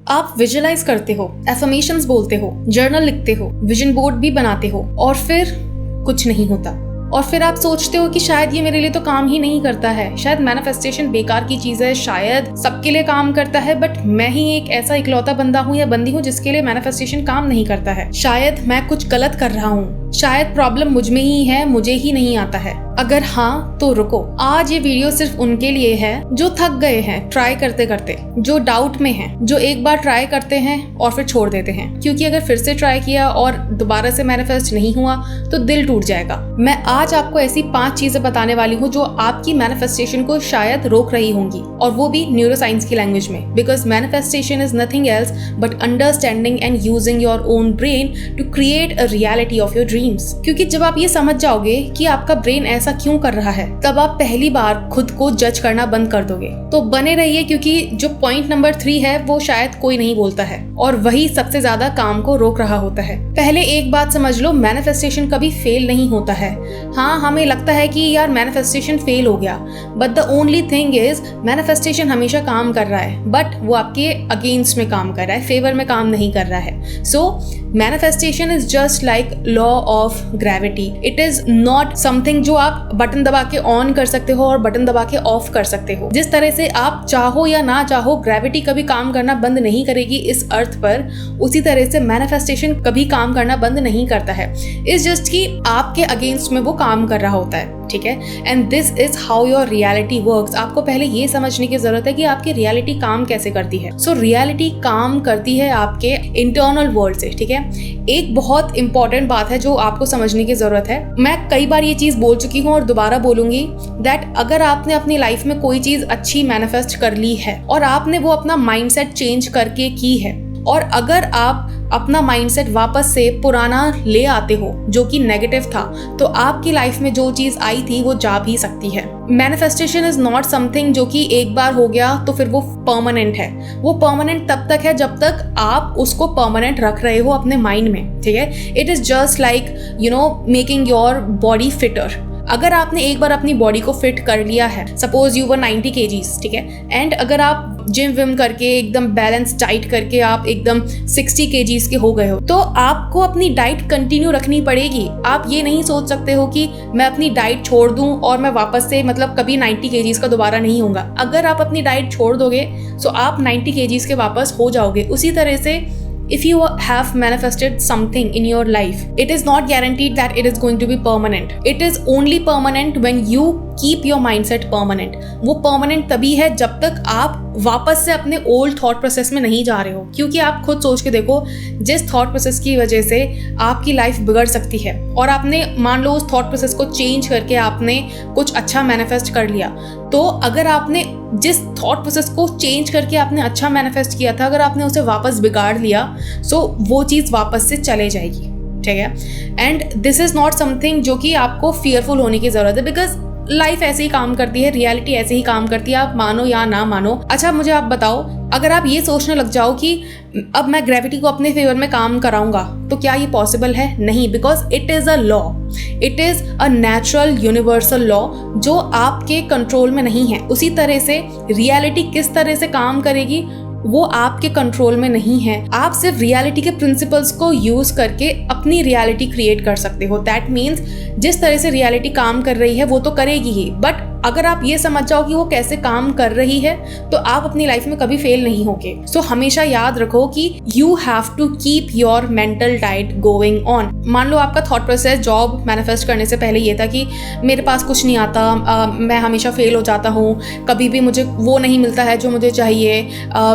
आप विजुअलाइज करते हो, एफर्मेशंस बोलते हो, जर्नल लिखते हो, विजन बोर्ड भी बनाते हो और फिर कुछ नहीं होता। और फिर आप सोचते हो कि शायद ये मेरे लिए तो काम ही नहीं करता है, शायद मैनिफेस्टेशन बेकार की चीज है, शायद सबके लिए काम करता है बट मैं ही एक ऐसा इकलौता बंदा हूँ या बंदी हूँ जिसके लिए मैनिफेस्टेशन काम नहीं करता है, शायद मैं कुछ गलत कर रहा हूँ, शायद प्रॉब्लम मुझ में ही है, मुझे ही नहीं आता है। अगर हाँ तो रुको, आज ये वीडियो सिर्फ उनके लिए है जो थक गए हैं ट्राई करते करते, जो डाउट में हैं, जो एक बार ट्राई करते हैं और फिर छोड़ देते हैं, क्योंकि अगर फिर से ट्राई किया और दोबारा से मैनिफेस्ट नहीं हुआ तो दिल टूट जाएगा। मैं आज आपको ऐसी 5 चीजें बताने वाली हूँ जो आपकी मैनिफेस्टेशन को शायद रोक रही होंगी, और वो भी न्यूरोसाइंस की लैंग्वेज में, because manifestation is nothing else but understanding and using your own brain to create a reality of your dreams. क्योंकि जब आप ये समझ जाओगे कि आपका ब्रेन ऐसा क्यों कर रहा है, तब आप पहली बार खुद को जज करना बंद कर दोगे। तो बने रहिए, क्योंकि जो पॉइंट नंबर 3 है वो शायद कोई नहीं बोलता है और वही सबसे ज्यादा काम को रोक रहा होता है। पहले एक बात समझ लो, मैनिफेस्टेशन कभी फेल नहीं होता है। हाँ, हमें लगता है कि यार मैनिफेस्टेशन फेल हो गया, but the only thing is manifestation हमेशा काम कर रहा है, बट वो आपके अगेंस्ट में काम कर रहा है, फेवर में काम नहीं कर रहा है। So manifestation is just like law of gravity. It is not something जो आप बटन दबा के ऑन कर सकते हो और बटन दबा के ऑफ कर सकते हो। जिस तरह से आप चाहो या ना चाहो, ग्रेविटी कभी काम करना बंद नहीं करेगी इस अर्थ पर, उसी तरह से मैनिफेस्टेशन कभी काम करना बंद नहीं करता है। इट्स जस्ट कि आपके अगेंस्ट में वो काम कर रहा होता है, ठीक है। And this is how your reality works. आपको पहले ये समझने की जरूरत है कि आपकी रियलिटी काम कैसे करती है। सो रियलिटी काम करती है आपके इंटरनल वर्ल्ड से, ठीक है। एक बहुत इंपॉर्टेंट बात है जो आपको समझने की जरूरत है। मैं कई बार ये चीज बोल चुकी हूँ और दोबारा बोलूंगी, दैट अगर आपने अपनी लाइफ में कोई चीज अच्छी मैनिफेस्ट कर ली है और आपने वो अपना माइंडसेट चेंज करके की है, और अगर आप अपना माइंडसेट वापस से पुराना ले आते हो जो कि नेगेटिव था, तो आपकी लाइफ में जो चीज आई थी वो जा भी सकती है। मैनिफेस्टेशन इज नॉट समथिंग जो कि एक बार हो गया तो फिर वो परमानेंट है। वो परमानेंट तब तक है जब तक आप उसको परमानेंट रख रहे हो अपने माइंड में, ठीक है। It is just like making your body fitter. अगर आपने एक बार अपनी बॉडी को फिट कर लिया है, सपोज यू वर 90 kgs, ठीक है, एंड अगर आप जिम विम करके एकदम बैलेंस डाइट करके आप एकदम 60 kgs के हो गए हो, तो आपको अपनी डाइट कंटिन्यू रखनी पड़ेगी। आप ये नहीं सोच सकते हो कि मैं अपनी डाइट छोड़ दूं और मैं वापस से कभी 90 kgs का दोबारा नहीं होऊंगा। अगर आप अपनी डाइट छोड़ दोगे तो आप 90 kgs के वापस हो जाओगे। उसी तरह से if you have manifested something in your life, it is not guaranteed that it is going to be permanent. It is only permanent when you keep your mindset permanent. वो permanent तभी है जब तक आप वापस से अपने ओल्ड थॉट प्रोसेस में नहीं जा रहे हो। क्योंकि आप खुद सोच के देखो, जिस थॉट प्रोसेस की वजह से आपकी लाइफ बिगड़ सकती है, और आपने मान लो उस थॉट प्रोसेस को चेंज करके आपने कुछ अच्छा मैनिफेस्ट कर लिया, तो अगर आपने जिस थॉट प्रोसेस को चेंज करके आपने अच्छा मैनिफेस्ट किया था, अगर आपने उसे वापस बिगाड़ लिया, सो वो चीज़ वापस से चले जाएगी, ठीक है। And this is not something जो कि आपको फियरफुल होने की जरूरत है, बिकॉज लाइफ ऐसे ही काम करती है, रियलिटी ऐसे ही काम करती है, आप मानो या ना मानो। अच्छा, मुझे आप बताओ, अगर आप ये सोचने लग जाओ कि अब मैं ग्रेविटी को अपने फेवर में काम कराऊंगा, तो क्या ये पॉसिबल है? नहीं, because it is a law, it is a natural universal law जो आपके कंट्रोल में नहीं है। उसी तरह से रियलिटी किस तरह से काम करेगी वो आपके कंट्रोल में नहीं है। आप सिर्फ रियलिटी के प्रिंसिपल्स को यूज करके अपनी रियलिटी क्रिएट कर सकते हो। दैट मीन्स जिस तरह से रियलिटी काम कर रही है वो तो करेगी ही, बट अगर आप ये समझ जाओ कि वो कैसे काम कर रही है, तो आप अपनी लाइफ में कभी फेल नहीं होगे। सो हमेशा याद रखो कि you have to keep your mental diet going on. मान लो आपका थॉट प्रोसेस जॉब मैनिफेस्ट करने से पहले ये था कि मेरे पास कुछ नहीं आता, मैं हमेशा फेल हो जाता हूँ, कभी भी मुझे वो नहीं मिलता है जो मुझे चाहिए,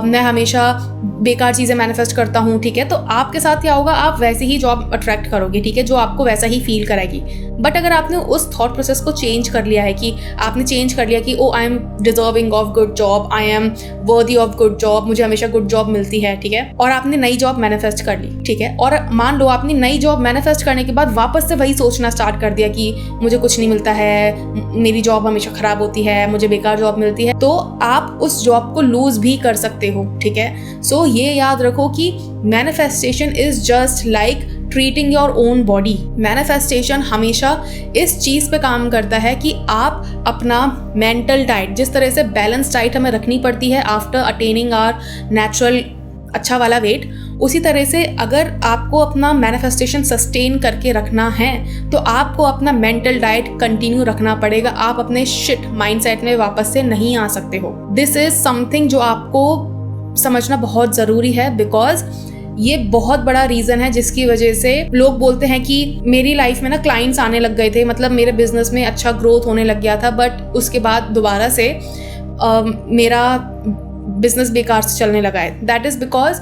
मैं हमेशा बेकार चीज़ें मैनिफेस्ट करता हूँ, ठीक है। तो आपके साथ क्या होगा, आप वैसे ही जॉब अट्रैक्ट करोगे, ठीक है, जो आपको वैसा ही फील कराएगी। बट अगर आपने उस थॉट प्रोसेस को चेंज कर लिया है, कि आपने चेंज कर लिया कि oh I am deserving of good job, I am worthy of good job, मुझे हमेशा गुड जॉब मिलती है, ठीक है, और आपने नई जॉब मैनिफेस्ट कर ली, ठीक है, और मान लो आपने नई जॉब मैनिफेस्ट करने के बाद वापस से वही सोचना स्टार्ट कर दिया कि मुझे कुछ नहीं मिलता है, मेरी जॉब हमेशा खराब होती है, मुझे बेकार जॉब मिलती है, तो आप उस जॉब को लूज भी कर सकते हो, ठीक है। सो ये याद रखो कि manifestation is just like treating your own body. Manifestation हमेशा इस चीज़ पे काम करता है कि आप अपना मेंटल डाइट, जिस तरह से बैलेंस डाइट हमें रखनी पड़ती है आफ्टर अटेनिंग आवर नेचुरल अच्छा वाला वेट, उसी तरह से अगर आपको अपना मैनिफेस्टेशन सस्टेन करके रखना है तो आपको अपना मेंटल डाइट कंटिन्यू रखना पड़ेगा। आप अपने शिट माइंडसेट में वापस से नहीं आ सकते हो। दिस इज समथिंग जो आपको समझना बहुत ज़रूरी है, बिकॉज ये बहुत बड़ा रीज़न है जिसकी वजह से लोग बोलते हैं कि मेरी लाइफ में ना क्लाइंट्स आने लग गए थे, मतलब मेरे बिजनेस में अच्छा ग्रोथ होने लग गया था, बट उसके बाद दोबारा से मेरा बिजनेस बेकार से चलने लगा है। दैट इज़ बिकॉज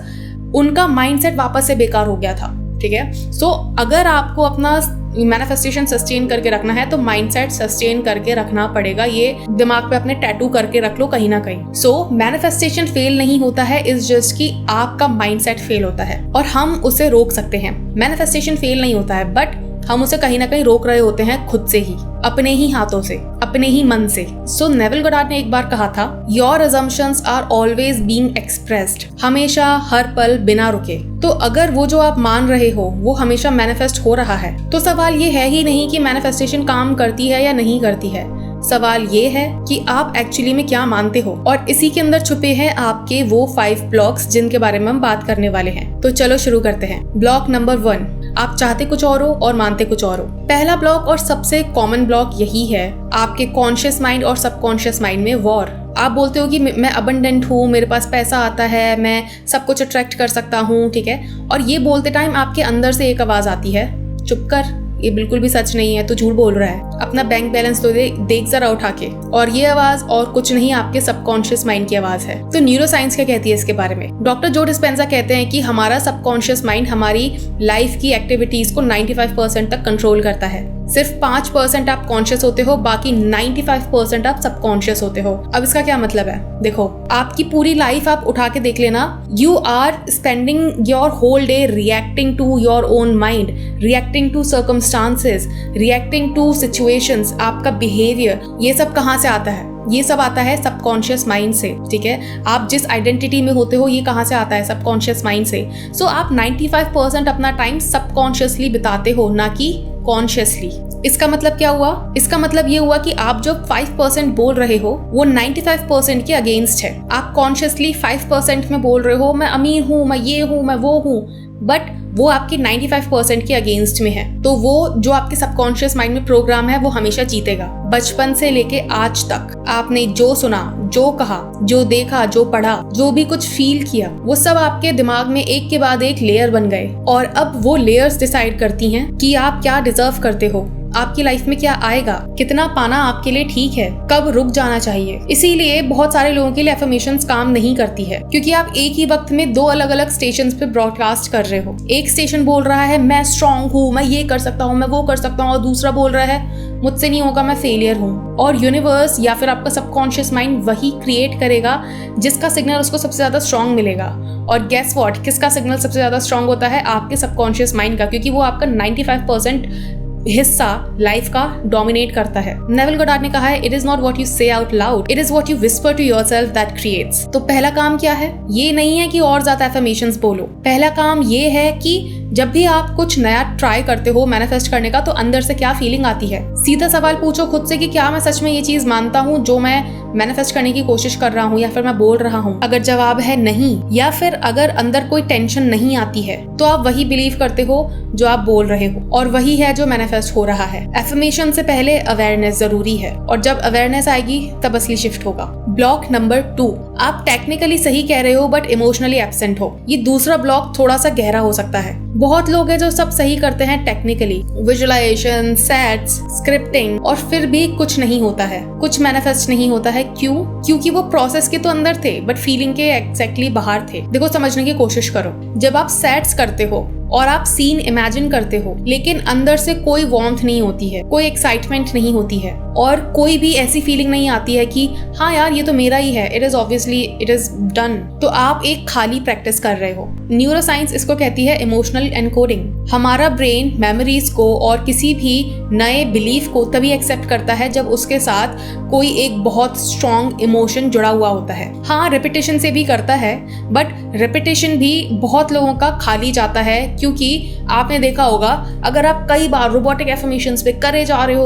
उनका माइंडसेट वापस से बेकार हो गया था। ठीक है, सो अगर आपको अपना मैनिफेस्टेशन सस्टेन करके रखना है तो माइंडसेट सस्टेन करके रखना पड़ेगा। ये दिमाग पे अपने टैटू करके रख लो कहीं ना कहीं। सो मैनिफेस्टेशन फेल नहीं होता है, इज जस्ट कि आपका माइंडसेट फेल होता है और हम उसे रोक सकते हैं। मैनिफेस्टेशन फेल नहीं होता है, बट हम उसे कहीं ना कहीं रोक रहे होते हैं खुद से ही, अपने ही हाथों से, अपने ही मन से। सो नेविल गोडार्ड ने एक बार कहा था, your assumptions are always being expressed, हमेशा हर पल बिना रुके। तो अगर वो जो आप मान रहे हो वो हमेशा मैनिफेस्ट हो रहा है, तो सवाल ये है ही नहीं कि मैनिफेस्टेशन काम करती है या नहीं करती है। सवाल ये है कि आप एक्चुअली में क्या मानते हो, और इसी के अंदर छुपे हैं आपके वो 5 ब्लॉक्स जिनके बारे में हम बात करने वाले हैं। तो चलो शुरू करते हैं। ब्लॉक नंबर 1, आप चाहते कुछ और हो और मानते कुछ और हो। पहला ब्लॉक और सबसे कॉमन ब्लॉक यही है, आपके कॉन्शियस माइंड और सबकॉन्शियस माइंड में वॉर। आप बोलते हो कि मैं अबंडेंट हूँ, मेरे पास पैसा आता है, मैं सब कुछ अट्रैक्ट कर सकता हूँ, ठीक है, और ये बोलते टाइम आपके अंदर से एक आवाज आती है, चुप कर, ये बिल्कुल भी सच नहीं है, तो झूठ बोल रहा है, अपना बैंक बैलेंस तो देख जरा उठा के। और ये आवाज और कुछ नहीं, आपके सबकॉन्शियस माइंड की आवाज है। तो न्यूरोसाइंस क्या कहती है इसके बारे में? डॉक्टर जो डिस्पेंजा कहते हैं कि हमारा सबकॉन्शियस माइंड हमारी लाइफ की एक्टिविटीज को 95% तक कंट्रोल करता है। सिर्फ 5% आप कॉन्शियस होते हो, बाकी 95% आप सबकॉन्शियस होते हो। अब इसका क्या मतलब है? देखो, आपकी पूरी लाइफ आप उठा के देख लेना, you are spending your whole day reacting to your own mind, reacting to circumstances, reacting to situations. आपका बिहेवियर, ये सब कहाँ से आता है? ये सब आता है सबकॉन्शियस माइंड से। ठीक है, आप जिस आइडेंटिटी में होते हो ये कहाँ से आता है? सबकॉन्शियस माइंड से। सो आप 95% अपना टाइम सबकॉन्शियसली बिताते हो, ना कि कॉन्शियसली। इसका मतलब क्या हुआ? इसका मतलब ये हुआ कि आप जो 5% बोल रहे हो वो 95% के अगेंस्ट है। आप कॉन्शियसली 5% में बोल रहे हो, मैं अमीर हूँ, मैं ये हूँ, मैं वो हूँ, बट वो आपकी 95% के अगेंस्ट में है। तो वो जो आपके सबकॉन्शियस माइंड में प्रोग्राम है वो हमेशा जीतेगा। बचपन से लेके आज तक आपने जो सुना, जो कहा, जो देखा, जो पढ़ा, जो भी कुछ फील किया, वो सब आपके दिमाग में एक के बाद एक लेयर बन गए, और अब वो लेयर्स डिसाइड करती हैं कि आप क्या डिजर्व करते हो, आपकी लाइफ में क्या आएगा, कितना पाना आपके लिए ठीक है, कब रुक जाना चाहिए। इसीलिए बहुत सारे लोगों के लिए एफर्मेशंस काम नहीं करती है, क्योंकि आप एक ही वक्त में 2 अलग अलग स्टेशंस पे ब्रॉडकास्ट कर रहे हो। एक स्टेशन बोल रहा है मैं स्ट्रांग हूँ, मैं ये कर सकता हूँ, मैं वो कर सकता हूँ, और दूसरा बोल रहा है मुझसे नहीं होगा, मैं फेलियर हूँ। और यूनिवर्स या फिर आपका सबकॉन्शियस माइंड वही क्रिएट करेगा जिसका सिग्नल उसको सबसे ज्यादा स्ट्रांग मिलेगा। और गेस व्हाट, किसका सिग्नल सबसे ज्यादा स्ट्रांग होता है? आपके सबकॉन्शियस माइंड का, क्योंकि वो आपका 95% हिस्सा लाइफ का डोमिनेट करता है। नेविल गोडार्ड ने कहा है, it is not what you say out loud, it is what you whisper to yourself that creates. तो पहला काम क्या है? ये नहीं है कि और ज्यादा एफर्मेशंस बोलो। पहला काम ये है कि जब भी आप कुछ नया ट्राई करते हो मैनिफेस्ट करने का, तो अंदर से क्या फीलिंग आती है? सीधा सवाल पूछो खुद से कि क्या मैं सच में ये चीज मानता हूँ जो मैं मैनिफेस्ट करने की कोशिश कर रहा हूँ, या फिर मैं बोल रहा हूँ। अगर जवाब है नहीं, या फिर अगर अंदर कोई टेंशन नहीं आती है, तो आप वही बिलीव करते हो जो आप बोल रहे हो, और वही है जो मैनिफेस्ट हो रहा है। एफर्मेशन से पहले अवेयरनेस जरूरी है, और जब अवेयरनेस आएगी तब असली शिफ्ट होगा। ब्लॉक नंबर 2, आप टेक्निकली सही कह रहे हो बट इमोशनली एब्सेंट हो। ये दूसरा ब्लॉक थोड़ा सा गहरा हो सकता है। बहुत लोग हैं जो सब सही करते हैं टेक्निकली, विजुअलाइजेशन, सेट्स, स्क्रिप्टिंग, और फिर भी कुछ नहीं होता है, कुछ मैनिफेस्ट नहीं होता है। क्यों? क्योंकि वो प्रोसेस के तो अंदर थे बट फीलिंग के एग्जैक्टली बाहर थे। देखो, समझने की कोशिश करो। जब आप सेट्स करते हो और आप सीन इमेजिन करते हो, लेकिन अंदर से कोई वार्मथ नहीं होती है, कोई एक्साइटमेंट नहीं होती है, और कोई भी ऐसी फीलिंग नहीं आती है कि हाँ यार ये तो मेरा ही है, it is obviously it is done, तो आप एक खाली प्रैक्टिस कर रहे हो। न्यूरोसाइंस इसको कहती है इमोशनल एनकोडिंग। हमारा ब्रेन मेमोरीज को और किसी भी नए बिलीफ को तभी एक्सेप्ट करता है जब उसके साथ कोई एक बहुत स्ट्रॉन्ग इमोशन जुड़ा हुआ होता है। हाँ, रेपिटेशन से भी करता है, बट रेपिटेशन भी बहुत लोगों का खाली जाता है, क्योंकि आपने देखा होगा, अगर आप कई बार रोबोटिक एफर्मेशंस पे करे जा रहे हो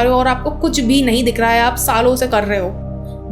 और आपको कुछ भी नहीं दिख रहा है, आप सालों से कर रहे हो,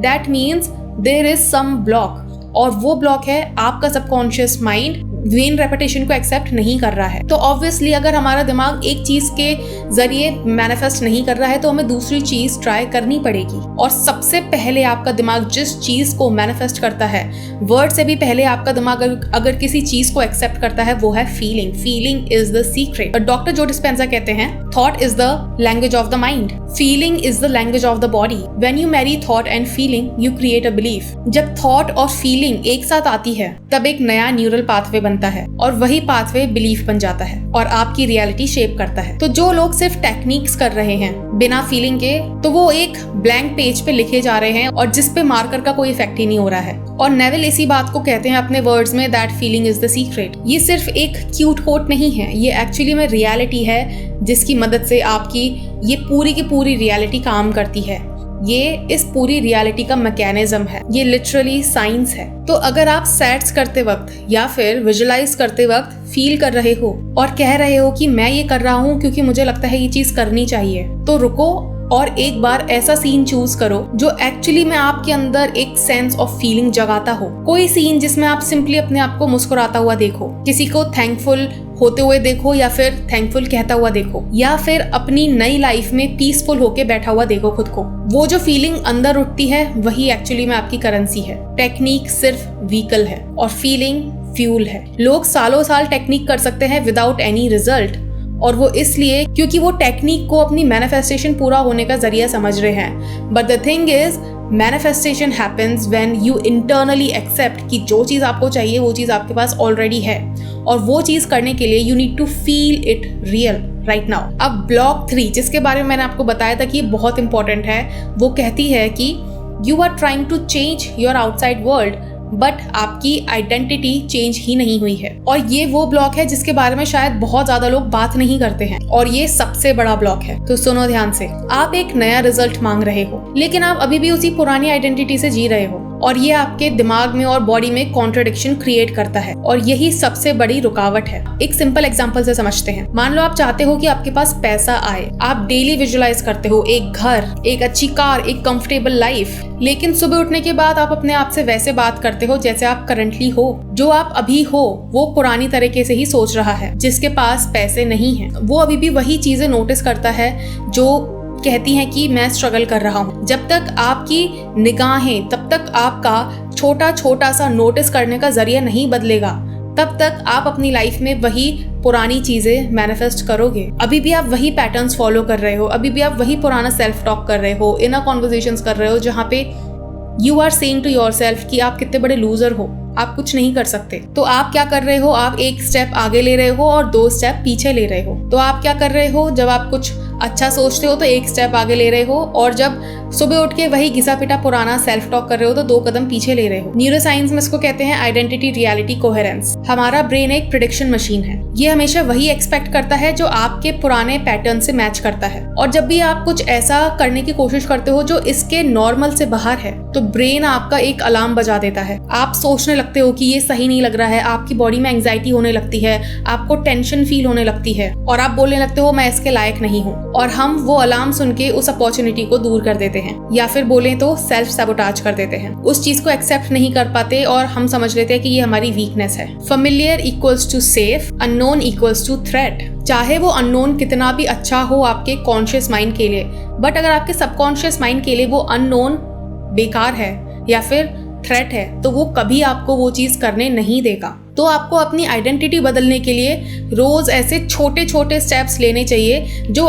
that means there is some block. और वो ब्लॉक है आपका सबकॉन्शियस माइंड वेन रेपिटेशन को एक्सेप्ट नहीं कर रहा है। तो ऑब्वियसली अगर हमारा दिमाग एक चीज के जरिए मैनिफेस्ट नहीं कर रहा है तो हमें दूसरी चीज ट्राई करनी पड़ेगी। और सबसे पहले आपका दिमाग जिस चीज को मैनिफेस्ट करता है, वर्ड से भी पहले आपका दिमाग अगर किसी चीज को एक्सेप्ट करता है वो है feeling. Feeling is the secret. Doctor जो डिस्पेंजा कहते हैं, thought is the language of the mind, feeling is the language of the body. When you Mary thought and feeling you create a belief. जब thought और feeling एक साथ आती है तब एक नया न्यूरल पाथवे बनता है और वही पाथवे बिलीफ बन जाता है और आपकी रियलिटी शेप करता है। तो जो लोग सिर्फ टेक्निक्स कर रहे हैं बिना फीलिंग के, तो वो एक ब्लैंक पेज पे लिखे जा रहे हैं और जिस पे मार्कर का कोई इफेक्ट ही नहीं हो रहा है। और नेविल इसी बात को कहते हैं अपने वर्ड्स में, that feeling is the secret. ये सिर्फ एक क्यूट कोट नहीं है, ये एक्चुअली में रियलिटी है जिसकी मदद से आपकी ये पूरी की पूरी रियलिटी काम करती है। ये इस पूरी रियलिटी का मैकेनिज्म है, ये लिटरली साइंस है। तो अगर आप सेट्स करते वक्त या फिर विजुलाइज करते वक्त फील कर रहे हो और कह रहे हो कि मैं ये कर रहा हूँ क्योंकि मुझे लगता है ये चीज करनी चाहिए, तो रुको और एक बार ऐसा सीन चूज करो जो एक्चुअली में आपके अंदर एक सेंस ऑफ फीलिंग जगाता हो। कोई सीन जिसमें आप सिंपली अपने आप को मुस्कुराता हुआ देखो, किसी को थैंकफुल होते हुए देखो या फिर थैंकफुल कहता हुआ देखो, या फिर अपनी नई लाइफ में पीसफुल होके बैठा हुआ देखो खुद को। वो जो फीलिंग अंदर उठती है वही एक्चुअली में आपकी करेंसी है। टेक्निक सिर्फ व्हीकल है और फीलिंग फ्यूल है। लोग सालों साल टेक्निक कर सकते हैं विदाउट एनी रिजल्ट, और वो इसलिए क्योंकि वो टेक्निक को अपनी मैनिफेस्टेशन पूरा होने का जरिया समझ रहे हैं। But the thing is, manifestation happens when you internally accept कि जो चीज़ आपको चाहिए वो चीज़ आपके पास ऑलरेडी है, और वो चीज़ करने के लिए you need to feel it real right now. अब ब्लॉक 3 जिसके बारे में मैंने आपको बताया था कि ये बहुत इंपॉर्टेंट है, वो कहती है कि you are trying to change your outside world but आपकी आइडेंटिटी चेंज ही नहीं हुई है। और ये वो ब्लॉक है जिसके बारे में शायद बहुत ज्यादा लोग बात नहीं करते हैं, और ये सबसे बड़ा ब्लॉक है। तो सुनो ध्यान से, आप एक नया रिजल्ट मांग रहे हो लेकिन आप अभी भी उसी पुरानी आइडेंटिटी से जी रहे हो, और ये आपके दिमाग में और बॉडी में कॉन्ट्रडिक्शन क्रिएट करता है, और यही सबसे बड़ी रुकावट है। एक सिंपल एग्जांपल से समझते हैं। मान लो आप चाहते हो कि आपके पास पैसा आए, आप डेली विजुलाइज करते हो एक घर, एक अच्छी कार, एक कंफर्टेबल लाइफ, लेकिन सुबह उठने के बाद आप अपने आप से वैसे बात करते हो जैसे आप करंटली हो। जो आप अभी हो वो पुरानी तरीके से ही सोच रहा है। जिसके पास पैसे नहीं है वो अभी भी वही चीजें नोटिस करता है जो कहती हैं कि मैं स्ट्रगल कर रहा हूँ। जब तक आपकी निगाहें, तब तक आपका छोटा छोटा सा नोटिस करने का जरिया नहीं बदलेगा, तब तक आप अपनी लाइफ में वही पुरानी चीजें मैनिफेस्ट करोगे। अभी भी आप वही पैटर्न्स फॉलो कर रहे हो, अभी भी आप वही पुराना सेल्फ टॉक कर रहे हो, इनर कॉन्वर्सेशंस कर रहे हो जहाँ पे you are saying to yourself कि आप कितने बड़े लूजर हो, आप कुछ नहीं कर सकते। तो आप क्या कर रहे हो, आप एक स्टेप आगे ले रहे हो और 2 स्टेप पीछे ले रहे हो। तो आप क्या कर रहे हो, जब आप कुछ अच्छा सोचते हो तो 1 स्टेप आगे ले रहे हो, और जब सुबह उठ के वही घिसा पिटा पुराना सेल्फ टॉक कर रहे हो तो 2 कदम पीछे ले रहे हो। न्यूरोसाइंस में इसको कहते हैं आइडेंटिटी रियलिटी कोहेरेंस। हमारा ब्रेन एक प्रेडिक्शन मशीन है, ये हमेशा वही एक्सपेक्ट करता है जो आपके पुराने पैटर्न से मैच करता है। और जब भी आप कुछ ऐसा करने की कोशिश करते हो जो इसके नॉर्मल से बाहर है, तो ब्रेन आपका एक अलार्म बजा देता है। आप सोचने लगते हो कि ये सही नहीं लग रहा है, आपकी बॉडी में एंग्जाइटी होने लगती है, आपको टेंशन फील होने लगती है, और आप बोलने लगते हो मैं इसके लायक नहीं हूँ। और हम वो अलार्म सुन के उस अपॉर्चुनिटी को दूर कर देते हैं, या फिर बोले तो सेल्फ सैबोटाज कर देते हैं। उस चीज को एक्सेप्ट नहीं कर पाते और हम समझ लेते हैं कि ये हमारी वीकनेस है। Familiar equals to safe, unknown equals to threat. चाहे वो अननोन कितना भी अच्छा हो आपके कॉन्शियस माइंड के लिए, बट अगर आपके सबकॉन्शियस माइंड के लिए वो अननोन बेकार है या फिर थ्रेट है, तो वो कभी आपको वो चीज करने नहीं देगा। तो आपको अपनी आइडेंटिटी बदलने के लिए रोज ऐसे छोटे छोटे स्टेप्स लेने चाहिए जो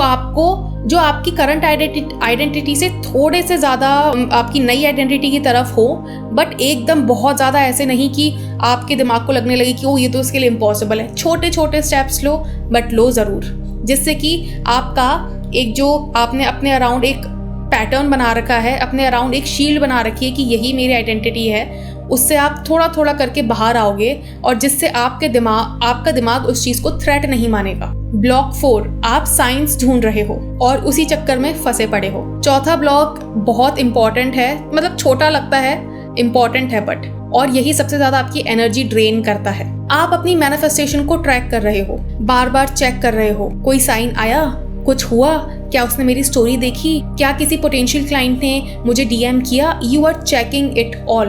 आपकी करंट आइडेंटिटी से थोड़े से ज्यादा आपकी नई आइडेंटिटी की तरफ हो, बट एकदम बहुत ज्यादा ऐसे नहीं कि आपके दिमाग को लगने लगे कि ओ ये तो इसके लिए इम्पॉसिबल है। छोटे छोटे स्टेप्स लो, बट लो जरूर, जिससे कि आपका एक जो आपने अपने अराउंड एक पैटर्न बना रखा है, अपने अराउंड एक शील्ड बना रखी है कि यही मेरी आइडेंटिटी है, उससे आप थोड़ा थोड़ा करके बाहर आओगे, और जिससे आपका दिमाग उस चीज को थ्रेट नहीं मानेगा। ब्लॉक 4, आप साइंस ढूंढ रहे हो और उसी चक्कर में फंसे पड़े हो। चौथा ब्लॉक बहुत इंपॉर्टेंट है, मतलब छोटा लगता है, इंपॉर्टेंट है बट, और यही सबसे ज्यादा आपकी एनर्जी ड्रेन करता है। आप अपनी मैनिफेस्टेशन को ट्रैक कर रहे हो, बार बार चेक कर रहे हो, कोई साइन आया, कुछ हुआ, क्या उसने मेरी स्टोरी देखी, क्या किसी पोटेंशियल क्लाइंट ने मुझे डीएम किया। You are checking it all,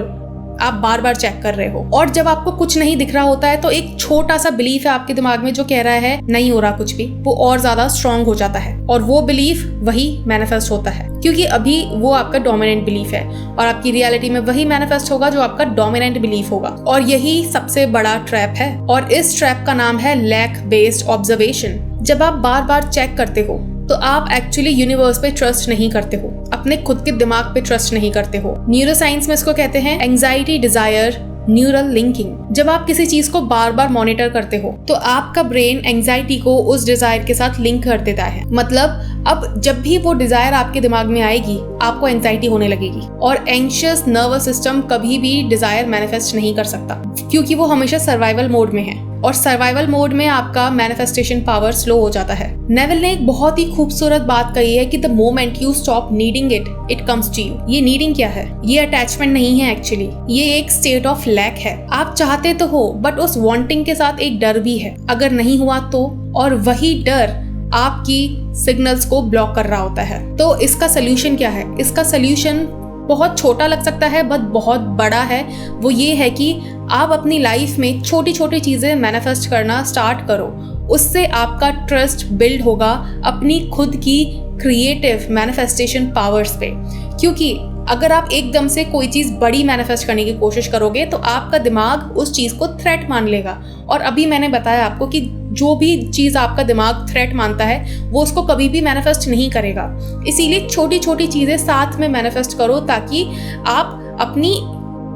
आप बार बार चेक कर रहे हो, और जब आपको कुछ नहीं दिख रहा होता है तो एक छोटा सा बिलीफ है आपके दिमाग में जो कह रहा है नहीं हो रहा कुछ भी, वो और ज्यादा स्ट्रांग हो जाता है और वो बिलीफ वही मैनिफेस्ट होता है, क्योंकि अभी वो आपका डोमिनेंट बिलीफ है और आपकी रियलिटी में वही मैनिफेस्ट होगा जो आपका डोमिनेंट बिलीफ होगा। और यही सबसे बड़ा ट्रैप है, और इस ट्रैप का नाम है लैक बेस्ड ऑब्जर्वेशन। जब आप बार बार चेक करते हो तो आप एक्चुअली यूनिवर्स पे ट्रस्ट नहीं करते हो, अपने खुद के दिमाग पे ट्रस्ट नहीं करते हो। न्यूरोसाइंस में इसको कहते हैं एंजाइटी डिजायर न्यूरल लिंकिंग। जब आप किसी चीज को बार बार मॉनिटर करते हो तो आपका ब्रेन एंजाइटी को उस डिजायर के साथ लिंक कर देता है। मतलब अब जब भी वो डिजायर आपके दिमाग में आएगी आपको एंजाइटी होने लगेगी, और एंशियस नर्वस सिस्टम कभी भी डिजायर मैनिफेस्ट नहीं कर सकता क्योंकि वो हमेशा सर्वाइवल मोड में है, और सर्वाइवल मोड में आपका मैनिफेस्टेशन पावर स्लो हो जाता है। नेविल ने एक बहुत ही खूबसूरत बात कही है कि the moment you stop needing it, it comes to you. ये नीडिंग क्या है? ये अटैचमेंट नहीं है एक्चुअली, ये एक स्टेट ऑफ लैक है। आप चाहते तो हो बट उस वांटिंग के साथ एक डर भी है, अगर नहीं हुआ तो, और वही डर आपकी सिग्नल्स को ब्लॉक कर रहा होता है। तो इसका सोल्यूशन क्या है? इसका सोल्यूशन बहुत छोटा लग सकता है बट बहुत बड़ा है। वो ये है कि आप अपनी लाइफ में छोटी छोटी चीजें मैनिफेस्ट करना स्टार्ट करो, उससे आपका ट्रस्ट बिल्ड होगा अपनी खुद की क्रिएटिव मैनिफेस्टेशन पावर्स पे। क्योंकि अगर आप एकदम से कोई चीज बड़ी मैनिफेस्ट करने की कोशिश करोगे तो आपका दिमाग उस चीज को थ्रेट मान लेगा, और अभी मैंने बताया आपको कि जो भी चीज आपका दिमाग थ्रेट मानता है वो उसको कभी भी मैनिफेस्ट नहीं करेगा। इसीलिए छोटी छोटी चीजें साथ में मैनिफेस्ट करो ताकि आप अपनी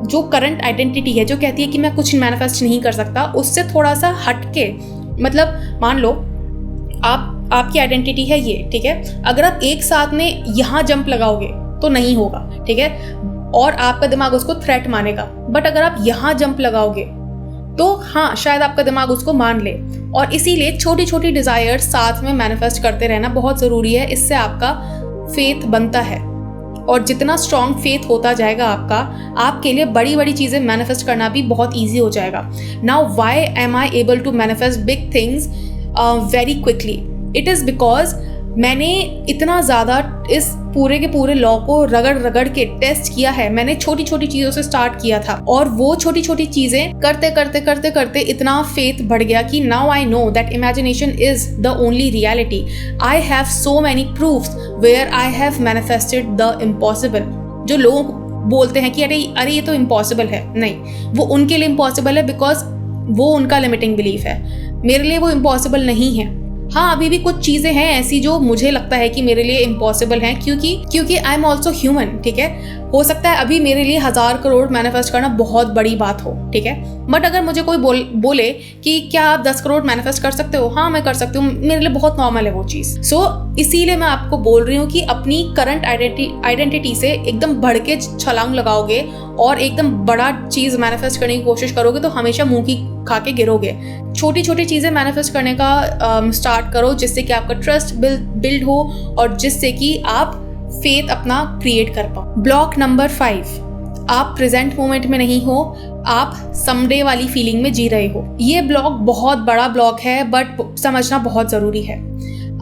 जो करंट आइडेंटिटी है जो कहती है कि मैं कुछ मैनिफेस्ट नहीं कर सकता, उससे थोड़ा सा हटके, मतलब मान लो आपकी आइडेंटिटी है ये, ठीक है, अगर आप एक साथ में यहाँ जंप लगाओगे तो नहीं होगा, ठीक है, और आपका दिमाग उसको थ्रेट मानेगा। बट अगर आप यहाँ जंप लगाओगे तो हाँ, शायद आपका दिमाग उसको मान ले। और इसीलिए छोटी छोटी डिजायर साथ में मैनिफेस्ट करते रहना बहुत जरूरी है, इससे आपका फेथ बनता है, और जितना स्ट्रॉन्ग फेथ होता जाएगा आपके लिए बड़ी बड़ी चीजें मैनिफेस्ट करना भी बहुत ईजी हो जाएगा। Now why am I able to manifest big things very quickly? It is because मैंने इतना ज़्यादा इस पूरे के पूरे लॉ को रगड़ के टेस्ट किया है। मैंने छोटी छोटी चीज़ों से स्टार्ट किया था, और वो छोटी छोटी चीज़ें करते करते इतना फेथ बढ़ गया कि now I know that imagination is the only reality. I have so many proofs where I have manifested the impossible. जो लोग बोलते हैं कि अरे ये तो इम्पॉसिबल है, नहीं, वो उनके लिए इम्पॉसिबल है बिकॉज वो उनका लिमिटिंग बिलीफ है। मेरे लिए वो इम्पॉसिबल नहीं है। हाँ, अभी भी कुछ चीजें हैं ऐसी जो मुझे लगता है कि मेरे लिए इम्पॉसिबल हैं, क्योंकि आई एम ऑल्सो ह्यूमन, ठीक है। हो सकता है अभी मेरे लिए 1000 करोड़ मैनिफेस्ट करना बहुत बड़ी बात हो, ठीक है, बट अगर मुझे कोई बोले कि क्या आप 10 करोड़ मैनिफेस्ट कर सकते हो, हाँ मैं कर सकती हूँ, मेरे लिए बहुत नॉर्मल है वो चीज़। सो इसीलिए मैं आपको बोल रही हूँ कि अपनी करंट आइडेंटिटी से एकदम बढ़ के छलांग लगाओगे और एकदम बड़ा चीज़ मैनिफेस्ट करने की कोशिश करोगे तो हमेशा मुंह की खा के गिरोगे। छोटी छोटी चीज़ें मैनिफेस्ट करने का स्टार्ट करो, जिससे कि आपका ट्रस्ट बिल्ड हो और जिससे कि आप फेथ अपना क्रिएट कर पाओ। ब्लॉक नंबर 5, आप प्रेजेंट मोमेंट में नहीं हो, आप समडे वाली फीलिंग में जी रहे हो। ये ब्लॉक बहुत बड़ा ब्लॉक है बट समझना बहुत जरूरी है।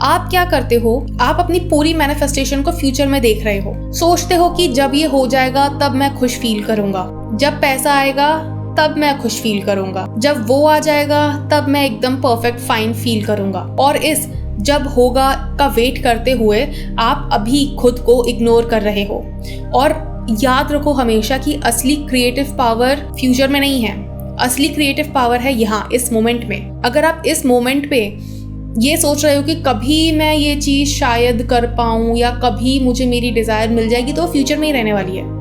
आप क्या करते हो, आप अपनी पूरी मैनिफेस्टेशन को फ्यूचर में देख रहे हो। सोचते हो कि जब ये हो जाएगा तब मैं खुश फील करूंगा, जब पैसा आएगा तब मैं खुश फील करूंगा, जब वो आ जाएगा तब मैं एकदम परफेक्ट फाइन फील करूंगा। और इस जब होगा का वेट करते हुए आप अभी खुद को इग्नोर कर रहे हो। और याद रखो हमेशा कि असली क्रिएटिव पावर फ्यूचर में नहीं है, असली क्रिएटिव पावर है यहाँ इस मोमेंट में। अगर आप इस मोमेंट पे ये सोच रहे हो कि कभी मैं ये चीज़ शायद कर पाऊँ या कभी मुझे मेरी डिज़ायर मिल जाएगी, तो फ्यूचर में ही रहने वाली है।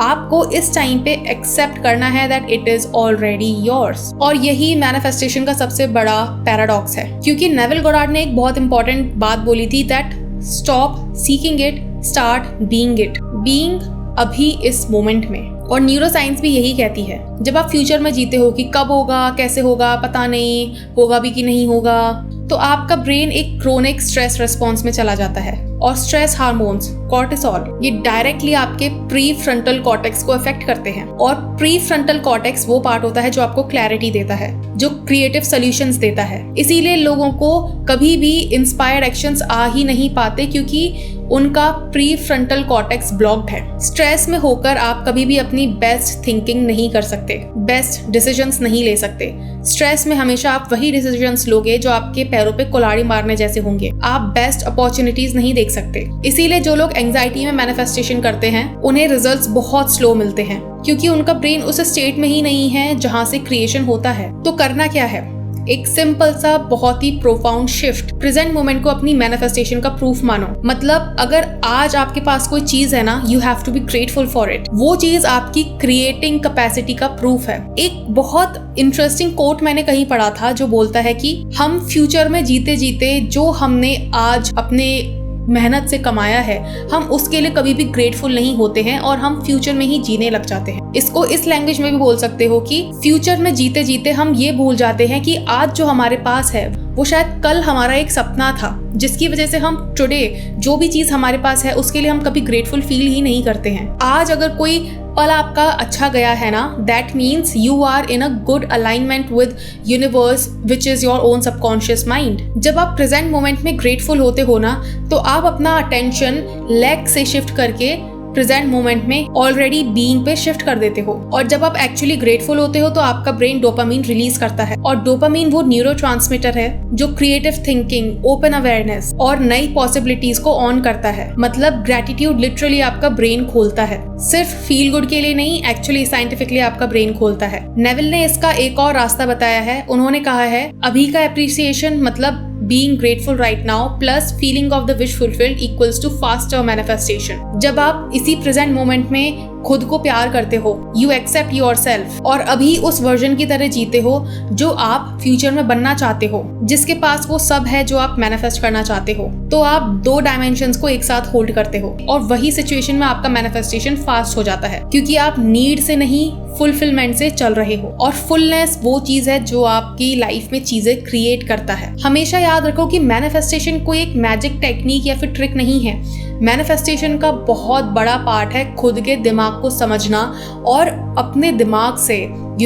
आपको इस टाइम पे एक्सेप्ट करना है that it is already yours. और यही मैनिफेस्टेशन का सबसे बड़ा पैराडॉक्स है, क्योंकि नेविल गोडार्ड ने एक बहुत इंपॉर्टेंट बात बोली थी that stop seeking it, start being it. Being अभी इस मोमेंट में। और न्यूरोसाइंस भी यही कहती है, जब आप फ्यूचर में जीते हो कि कब होगा, कैसे होगा, पता नहीं, होगा भी कि नहीं होगा, तो आपका ब्रेन एक क्रोनिक स्ट्रेस रिस्पॉन्स में चला जाता है। और स्ट्रेस हार्मोन्स कॉर्टिसोल ये डायरेक्टली आपके प्री फ्रंटल कॉर्टेक्स को अफेक्ट करते हैं। और प्री फ्रंटल कॉर्टेक्स वो पार्ट होता है जो आपको क्लैरिटी देता है, जो क्रिएटिव सॉल्यूशंस देता है। इसीलिए लोगों को कभी भी इंस्पायर्ड एक्शंस आ ही नहीं पाते, क्योंकि उनका प्री फ्रंटल कॉर्टेक्स ब्लॉक्ड है। स्ट्रेस में होकर आप कभी भी अपनी बेस्ट थिंकिंग नहीं कर सकते, बेस्ट डिसीजंस नहीं ले सकते। स्ट्रेस में हमेशा आप वही डिसीजंस लोगे जो आपके पैरों पे कुल्हाड़ी मारने जैसे होंगे। आप बेस्ट अपॉर्चुनिटीज नहीं देख सकते। इसीलिए जो लोग एंजाइटी में मैनिफेस्टेशन करते हैं उन्हें रिजल्ट्स बहुत स्लो मिलते हैं, क्योंकि उनका ब्रेन उस स्टेट में ही नहीं है जहां से क्रिएशन होता है। तो करना क्या है? एक सिंपल सा बहुत ही प्रोफाउंड शिफ्ट। प्रेजेंट मोमेंट को अपनी मैनिफेस्टेशन का प्रूफ मानो। मतलब अगर आज आपके पास कोई चीज है ना, you have to be grateful for it. वो चीज आपकी क्रिएटिंग कैपेसिटी का प्रूफ है। एक बहुत इंटरेस्टिंग कोट मैंने कहीं पढ़ा था जो बोलता है कि हम फ्यूचर में जीते जीते जो हमने आज अपने मेहनत से कमाया है, हम उसके लिए कभी भी ग्रेटफुल नहीं होते हैं और हम फ्यूचर में ही जीने लग जाते हैं। इसको इस लैंग्वेज में भी बोल सकते हो कि फ्यूचर में जीते जीते हम ये भूल जाते हैं कि आज जो हमारे पास है वो शायद कल हमारा एक सपना था, जिसकी वजह से हम टुडे जो भी चीज हमारे पास है उसके लिए हम कभी ग्रेटफुल फील ही नहीं करते हैं। आज अगर कोई पल आपका अच्छा गया है ना, that means you are in a good alignment with universe which is your own subconscious mind. जब आप प्रेजेंट मोमेंट में ग्रेटफुल होते हो ना, तो आप अपना अटेंशन लैक से शिफ्ट करके प्रेजेंट मोमेंट में ऑलरेडी बीइंग पे शिफ्ट कर देते हो। और जब आप एक्चुअली ग्रेटफुल होते हो तो आपका ब्रेन डोपामीन रिलीज करता है, और डोपामीन वो न्यूरोट्रांसमीटर है जो क्रिएटिव थिंकिंग, ओपन अवेयरनेस और नई पॉसिबिलिटीज को ऑन करता है। मतलब ग्रेटिट्यूड लिटरली आपका ब्रेन खोलता है, सिर्फ फील गुड के लिए नहीं, एक्चुअली साइंटिफिकली आपका ब्रेन खोलता है। नेविल ने इसका एक और रास्ता बताया है। उन्होंने कहा है अभी का एप्रिसिएशन मतलब being grateful right now plus feeling of the wish fulfilled equals to faster manifestation। जब आप इसी प्रेजेंट मोमेंट में खुद को प्यार करते हो, you accept yourself और अभी उस वर्जन की तरह जीते हो जो आप फ्यूचर में बनना चाहते हो, जिसके पास वो सब है जो आप मैनिफेस्ट करना चाहते हो, तो आप दो डायमेंशंस को एक साथ होल्ड करते हो और वही सिचुएशन में आपका मैनिफेस्टेशन फास्ट हो जाता है, क्योंकि आप नीड से नहीं फुलफिलमेंट से चल रहे हो। और फुलनेस वो चीज है जो आपकी लाइफ में चीजें क्रिएट करता है। हमेशा याद रखो कि मैनिफेस्टेशन कोई एक मैजिक टेक्निक या फिर ट्रिक नहीं है। मैनिफेस्टेशन का बहुत बड़ा पार्ट है खुद के दिमाग को समझना और अपने दिमाग से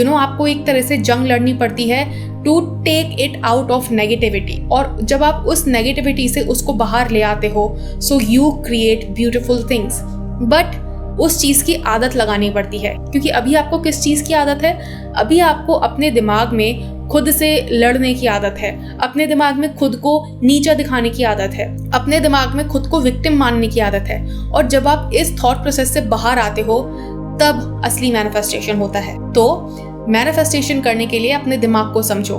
आपको एक तरह से जंग लड़नी पड़ती है to take it out of negativity. और जब आप उस नेगेटिविटी से उसको बाहर ले आते हो, so you create beautiful things. But उस चीज की आदत लगानी पड़ती है, क्योंकि अभी आपको किस चीज की आदत है? अभी आपको अपने दिमाग में खुद से लड़ने की आदत है, अपने दिमाग में खुद को नीचा दिखाने की आदत है, अपने दिमाग में खुद को विक्टिम मानने की आदत है। और जब आप इस थॉट प्रोसेस से बाहर आते हो तब असली मैनिफेस्टेशन होता है। तो मैनिफेस्टेशन करने के लिए अपने दिमाग को समझो,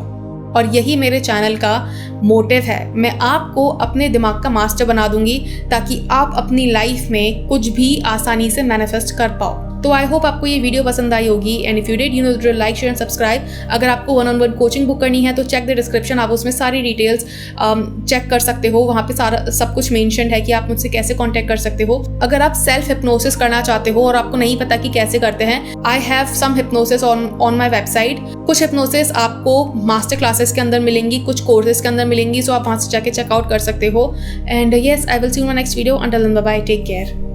और यही मेरे चैनल का मोटिव है। मैं आपको अपने दिमाग का मास्टर बना दूंगी ताकि आप अपनी लाइफ में कुछ भी आसानी से मैनिफेस्ट कर पाओ। तो आई होप आपको ये वीडियो पसंद आई होगी, and if you did, you know the like, share and subscribe. अगर आपको 1-on-1 कोचिंग बुक करनी है तो चेक द डिस्क्रिप्शन, आप उसमें सारी डिटेल्स चेक कर सकते हो। वहाँ पे सारा सब कुछ मेंशन्ड है कि आप मुझसे कैसे कांटेक्ट कर सकते हो। अगर आप सेल्फ हिप्नोसिस करना चाहते हो और आपको नहीं पता कि कैसे करते हैं, I have some hypnosis on my website. कुछ हिप्नोसिस आपको मास्टर क्लासेस के अंदर मिलेंगी, कुछ कोर्सेज के अंदर मिलेंगी, सो आप वहाँ से जाके चेकआउट कर सकते हो। And yes, I will see you in my next video. Until then, bye bye, take care.